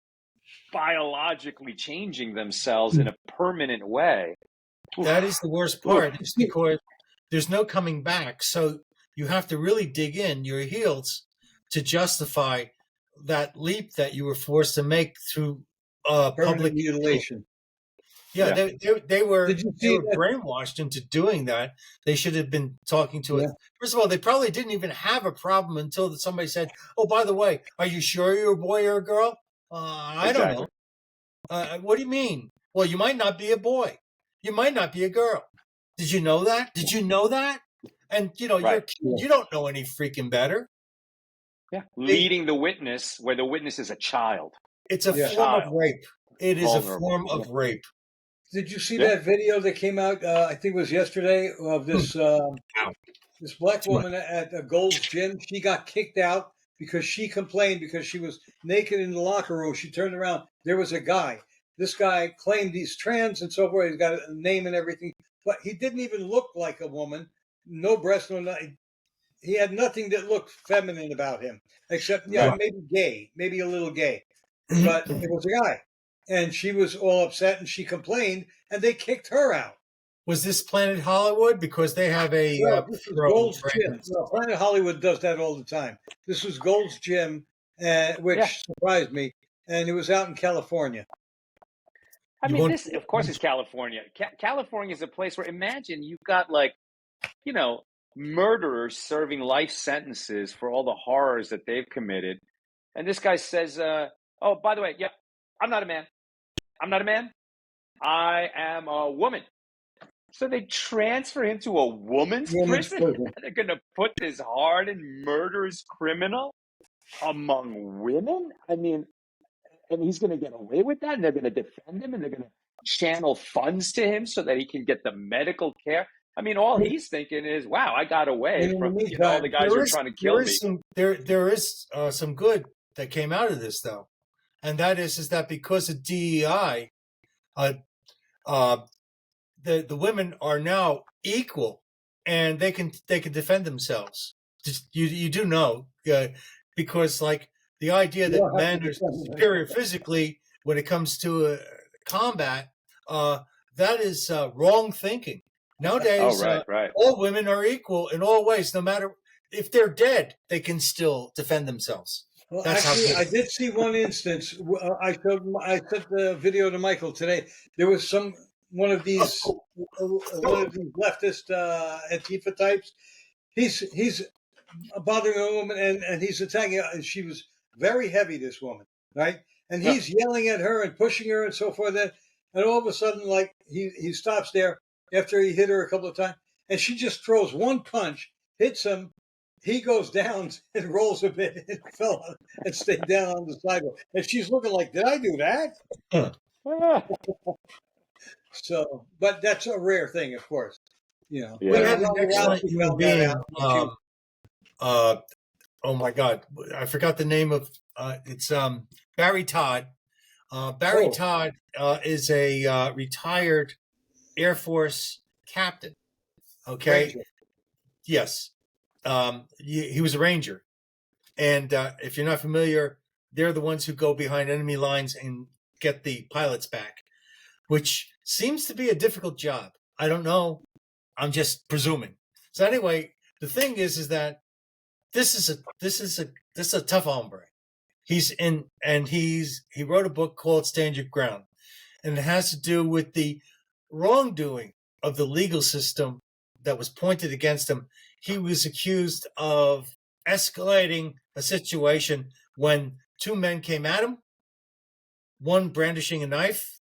biologically changing themselves in a permanent way. That is the worst part, is because there's no coming back. So you have to really dig in your heels to justify that leap that you were forced to make through permanent public mutilation. Yeah, they were Did you see that? brainwashed into doing that. They should have been talking to it. First of all, they probably didn't even have a problem until somebody said, "Oh, by the way, are you sure you're a boy or a girl?" I don't know. What do you mean? Well, you might not be a boy. You might not be a girl. Did you know that? Did you know that? And you're a kid. You don't know any freaking better. Yeah, leading the witness where the witness is a child. It's a form of rape. It is a form of rape. Did you see that video that came out? I think it was yesterday, of this this black woman at Gold's Gym. She got kicked out because she complained because she was naked in the locker room. She turned around. There was a guy. This guy claimed he's trans and so forth. He's got a name and everything, but he didn't even look like a woman. No breast, no nothing. He had nothing that looked feminine about him, except maybe gay, maybe a little gay. But it was a guy. And she was all upset, and she complained, and they kicked her out. Was this Planet Hollywood? Because they have a Gold's Gym. Planet Hollywood does that all the time. This was Gold's Gym, which surprised me, and it was out in California. I mean, this, of course, is California. California is a place where, imagine you've got murderers serving life sentences for all the horrors that they've committed, and this guy says, "Oh, by the way, I'm not a man. I'm not a man. I am a woman." So they transfer him to a woman's prison. They're going to put this hardened, murderous criminal among women? I mean, and he's going to get away with that, and they're going to defend him, and they're going to channel funds to him so that he can get the medical care. I mean, all he's thinking is, "Wow, I got away from all the guys who are trying to kill me." There is some good that came out of this, though. And that is that because of DEI, the women are now equal, and they can defend themselves. You do know, because the idea that men are superior physically when it comes to combat, that is wrong thinking. Nowadays, all women are equal in all ways. No matter if they're dead, they can still defend themselves. Well, actually, I did see one instance. I sent the video to Michael today. There was one of these leftist Antifa types. He's bothering a woman, and he's attacking her, and she was very heavy, this woman, right? And he's yelling at her and pushing her and so forth. And all of a sudden, he stops there after he hit her a couple of times, and she just throws one punch, hits him. He goes down and rolls a bit and fell and stayed down on the sidewalk. And she's looking like, "Did I do that?" So, but that's a rare thing, of course. We had an excellent human being. Oh my God, I forgot the name of. It's Barry Todd. Barry Todd is a retired Air Force captain. Okay. Ranger. Yes. He was a Ranger. And if you're not familiar, they're the ones who go behind enemy lines and get the pilots back, which seems to be a difficult job. I don't know. I'm just presuming. So anyway, the thing is that this is a tough hombre. He wrote a book called Stand Your Ground, and it has to do with the wrongdoing of the legal system that was pointed against him. He was accused of escalating a situation when two men came at him, one brandishing a knife.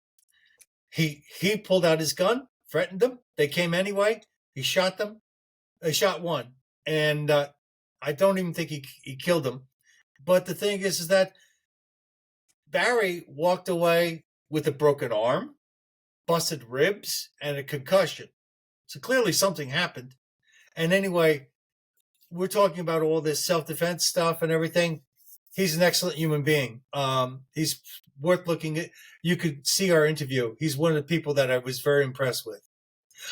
He pulled out his gun, threatened them. They came anyway. He shot them. They shot one, and I don't even think he killed them. But the thing is that Barry walked away with a broken arm, busted ribs, and a concussion. So clearly something happened. And anyway, we're talking about all this self-defense stuff and everything. He's an excellent human being. He's worth looking at. You could see our interview. He's one of the people that I was very impressed with.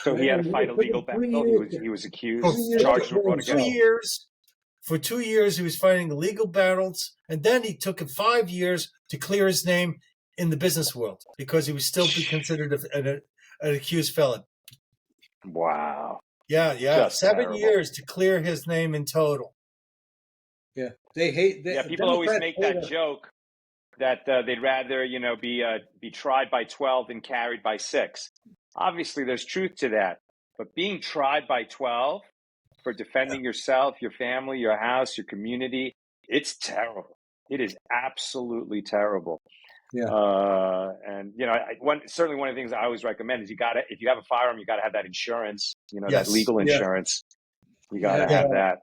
So he had to fight a legal battle. He was accused, charged, and brought against. For 2 years, he was fighting legal battles, and then he took him 5 years to clear his name in the business world because he was still considered an accused felon. Wow. Yeah. Just 7 terrible. years to clear his name in total. Yeah, they hate. People always make that joke that they'd rather, be tried by 12 than carried by 6. Obviously, there's truth to that. But being tried by 12 for defending yourself, your family, your house, your community, it's terrible. It is absolutely terrible. Yeah. And certainly one of the things I always recommend is if you have a firearm, you gotta have that insurance. That legal insurance. You gotta have that.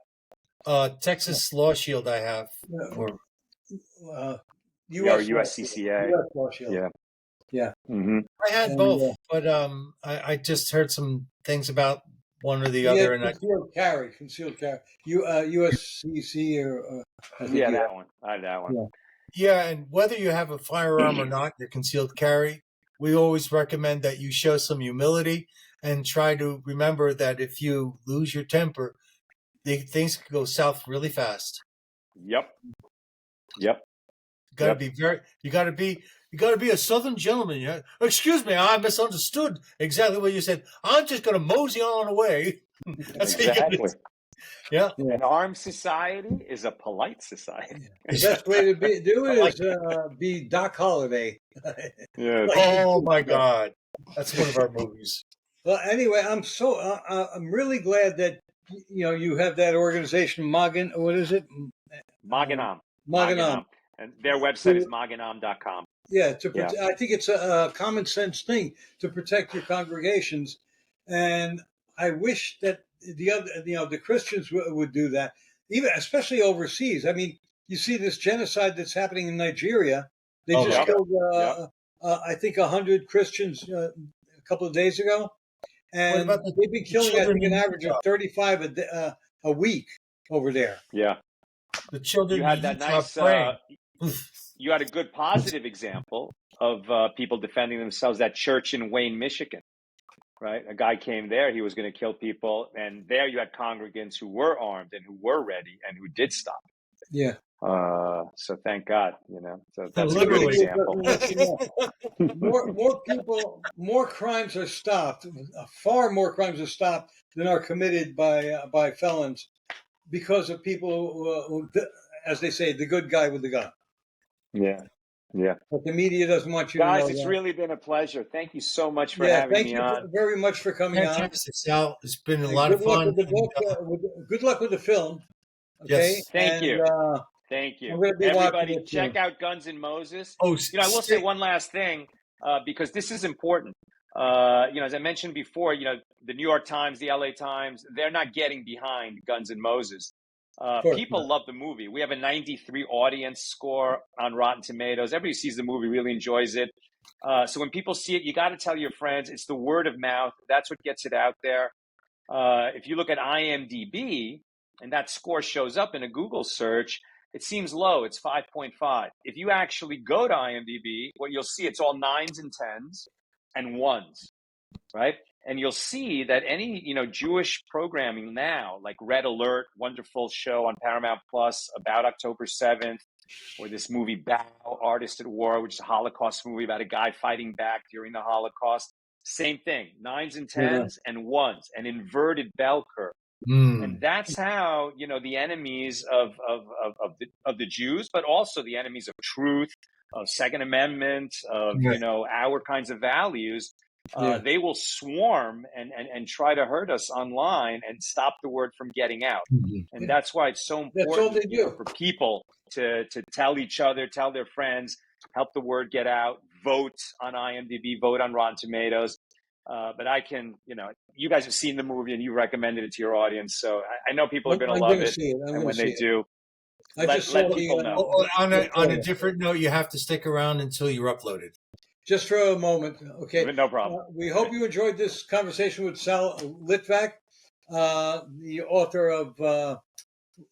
Texas Law Shield, I have. Or USCCA. US Law Shield. Yeah. Mm-hmm. I had both, but I just heard some things about one or the other, and concealed carry, USCC or that one. I had that one. Yeah, and whether you have a firearm or not, your concealed carry, we always recommend that you show some humility and try to remember that if you lose your temper, things can go south really fast. Yep. You got to be a Southern gentleman. Yeah? Excuse me, I misunderstood exactly what you said. I'm just going to mosey on away. That's exactly. Yeah. An armed society is a polite society. The best way to do it is be Doc Holliday. Yeah. Oh my God, that's one of our movies. Well, anyway, I'm really glad that you have that organization, Magen. What is it? Magenam. And their website is magenam.com. Yeah, I think it's a common sense thing to protect your congregations, and I wish that the Christians would do that, especially overseas. I mean, you see this genocide that's happening in Nigeria. They just killed, I think, 100 Christians a couple of days ago, and they've been killing, I think, an average of 35 a week over there. Yeah, the children. You had that nice. You had a good positive example of people defending themselves. That church in Wayne, Michigan. Right, a guy came there. He was going to kill people, and there you had congregants who were armed and who were ready and who did stop. Yeah. So thank God, So that's a good example. More crimes are stopped. Far more crimes are stopped than are committed by felons because of people who, as they say, the good guy with the gun. Yeah. But the media doesn't want you Guys, to know it's that. really been a pleasure. Thank you so much for having me on. Thank you very much for coming Fantastic, Sal. It's been a lot of fun. Good luck with the film. Okay. Yes. Thank you. Thank you. Everybody, check out Guns N' Moses. I will say one last thing because this is important. As I mentioned before, the New York Times, the LA Times, they're not getting behind Guns N' Moses. People love the movie. We have a 93 audience score on Rotten Tomatoes. Everybody sees the movie, really enjoys it. So when people see it, you got to tell your friends. It's the word of mouth. That's what gets it out there. If you look at IMDb and that score shows up in a Google search, it seems low. It's 5.5. If you actually go to IMDb, what you'll see, it's all 9s and 10s and 1s, right? And you'll see that any, Jewish programming now, like Red Alert, wonderful show on Paramount Plus about October 7th, or this movie Bow, Artist at War, which is a Holocaust movie about a guy fighting back during the Holocaust. Same thing, 9s and 10s and 1s, an inverted bell curve. And that's how, the enemies of the Jews, but also the enemies of truth, of Second Amendment, of, our kinds of values, they will swarm and try to hurt us online and stop the word from getting out. And that's why it's so important for people to tell each other, tell their friends, help the word get out, vote on IMDb, vote on Rotten Tomatoes. But I can, you guys have seen the movie and you recommended it to your audience. So I know people are going to I'm love going to it. see it. And when they do, I just saw let people know. On a different note, you have to stick around until you're uploaded. Just for a moment, okay? No problem. We hope you enjoyed this conversation with Sal Litvak, the author of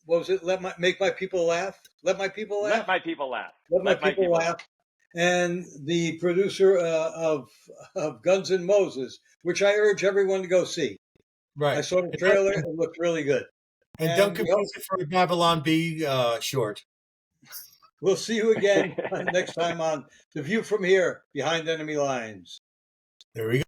what was it? Make my people laugh. Let my people laugh. Let my people laugh. Let my people laugh. And the producer of Guns N' Moses, which I urge everyone to go see. Right. I saw the trailer; it looked really good. And don't confuse it for a Babylon B short. We'll see you again next time on The View from Here, Behind Enemy Lines. There we go.